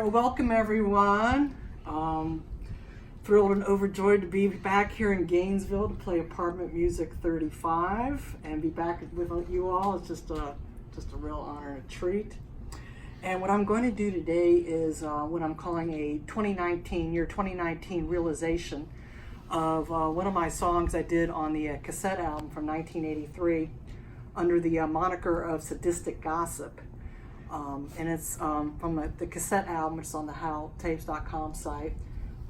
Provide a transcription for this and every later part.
Welcome everyone. Thrilled and overjoyed to be back here in Gainesville to play Apartment Music 35 and be back with you all. It's just a real honor and a treat. And what I'm going to do today is what I'm calling a 2019 realization of one of my songs I did on the cassette album from 1983 under the moniker of Sadistic Gossip. And it's from the cassette album. It's on the haltapes.com site.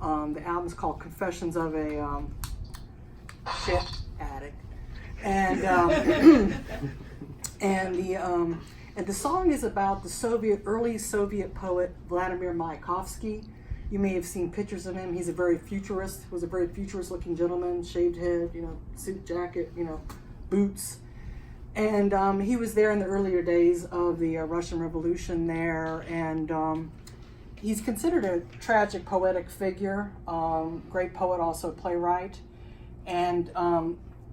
The album's called Confessions of a Shit Addict. And and the song is about the early Soviet poet Vladimir Mayakovsky. You may have seen pictures of him. He's a very futurist. Was a very futurist-looking gentleman, shaved head, suit jacket, boots. And he was there in the earlier days of the Russian Revolution there, and he's considered a tragic poetic figure, great poet, also playwright. And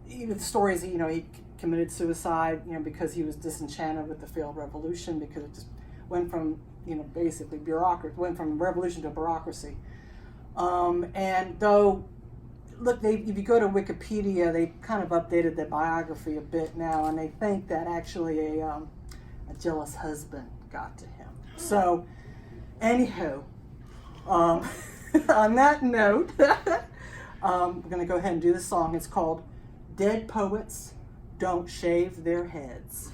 the story is, he committed suicide, because he was disenchanted with the failed revolution, because it just went from, basically bureaucracy, went from revolution to bureaucracy. And though, look, if you go to Wikipedia, they kind of updated their biography a bit now, and they think that actually a jealous husband got to him. So, anywho, on that note, we're going to go ahead and do the song. It's called Dead Poets Don't Shave Their Heads.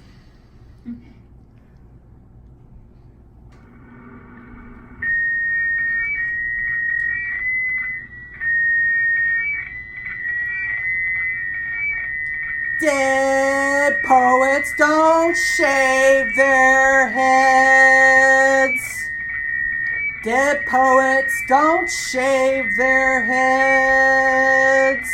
Dead poets don't shave their heads. Dead poets don't shave their heads.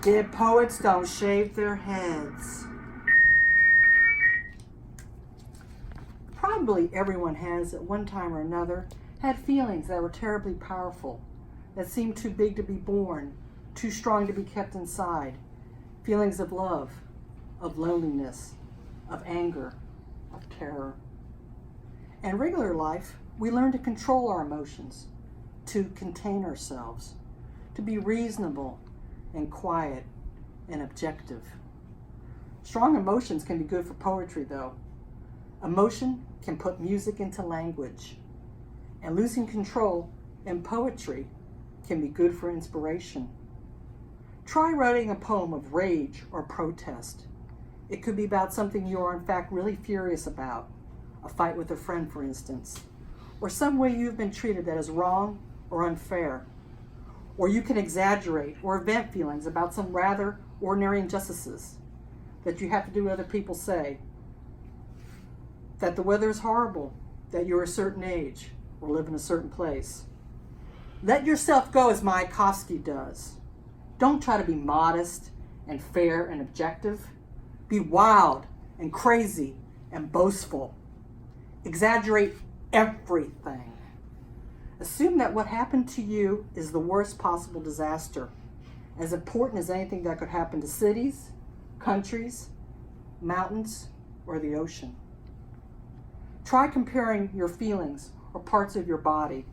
Dead poets don't shave their heads. Probably everyone has, at one time or another, had feelings that were terribly powerful, that seemed too big to be born, too strong to be kept inside. Feelings of love, of loneliness, of anger, of terror. In regular life, we learn to control our emotions, to contain ourselves, to be reasonable and quiet and objective. Strong emotions can be good for poetry, though. Emotion can put music into language, and losing control in poetry can be good for inspiration. Try writing a poem of rage or protest. It could be about something you are in fact really furious about, a fight with a friend, for instance, or some way you've been treated that is wrong or unfair. Or you can exaggerate or vent feelings about some rather ordinary injustices that you have to do what other people say. That the weather is horrible, that you're a certain age or live in a certain place. Let yourself go as Mayakovsky does. Don't try to be modest and fair and objective. Be wild and crazy and boastful. Exaggerate everything. Assume that what happened to you is the worst possible disaster, as important as anything that could happen to cities, countries, mountains, or the ocean. Try comparing your feelings or parts of your body,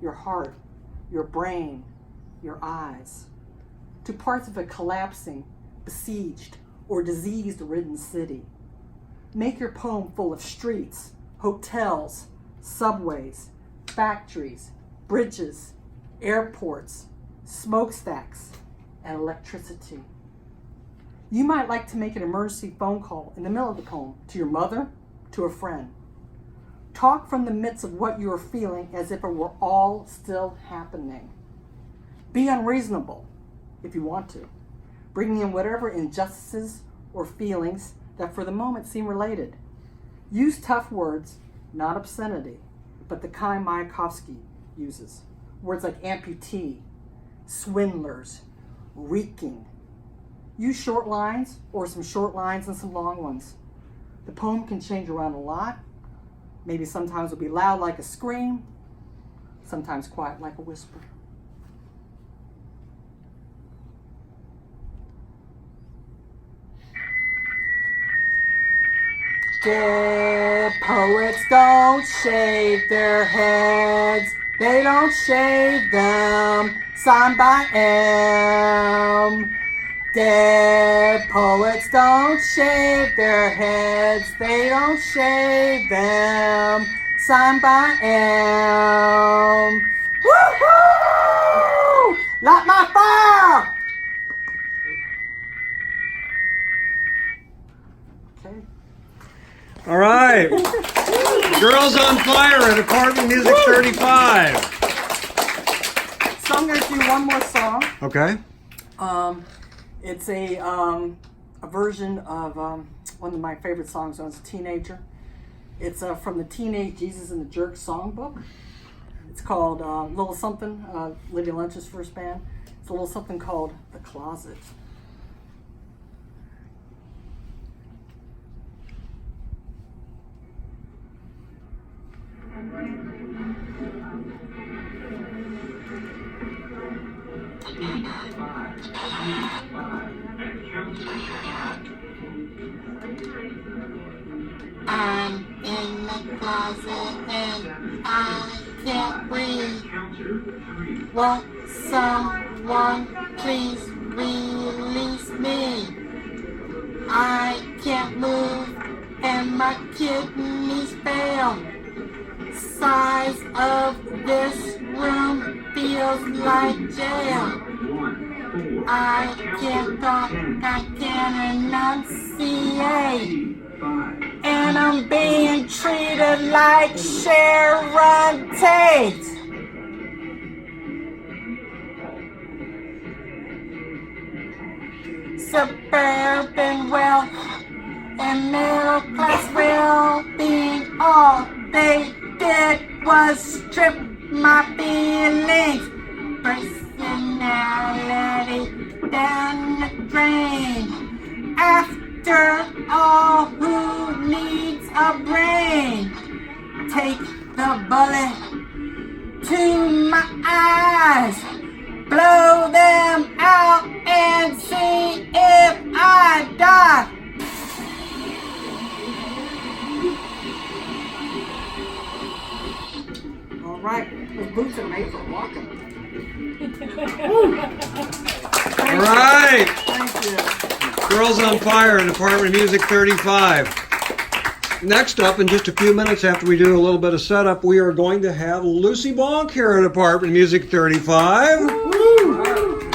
your heart, your brain, your eyes, to parts of a collapsing, besieged, or disease-ridden city. Make your poem full of streets, hotels, subways, factories, bridges, airports, smokestacks, and electricity. You might like to make an emergency phone call in the middle of the poem to your mother, to a friend. Talk from the midst of what you are feeling as if it were all still happening. Be unreasonable if you want to, bringing in whatever injustices or feelings that for the moment seem related. Use tough words, not obscenity, but the kind Mayakovsky uses. Words like amputee, swindlers, reeking. Use short lines or some short lines and some long ones. The poem can change around a lot. Maybe sometimes it'll be loud like a scream, sometimes quiet like a whisper. Dead poets don't shave their heads. They don't shave them. Signed by M. Dead poets don't shave their heads. They don't shave them. Signed by M. Woohoo! Light my fire! Okay. All right. Girls on Fire at Apartment Music 35. So I'm going to do one more song. Okay. It's a version of one of my favorite songs when I was a teenager. It's from the Teenage Jesus and the Jerk songbook. It's called Little Something, Lydia Lunch's first band. It's a little something called The Closet. I'm in the closet and I can't breathe. Won't someone please release me? I can't move and my kidneys fail. Size of this room feels like jail. I can't talk, I can't enunciate. And I'm being treated like Sharon Tate. Suburban wealth and middle class well-being, all they did was strip my feelings, personality down the drain. After all, who needs a brain? Take the bullet to my eyes, blow them out and see if I die. All right, those boots are made for walking. All right. Thank you. Girls on Fire at Apartment Music 35. Next up, in just a few minutes after we do a little bit of setup, we are going to have Lucy Bonk here at Apartment Music 35. Woo!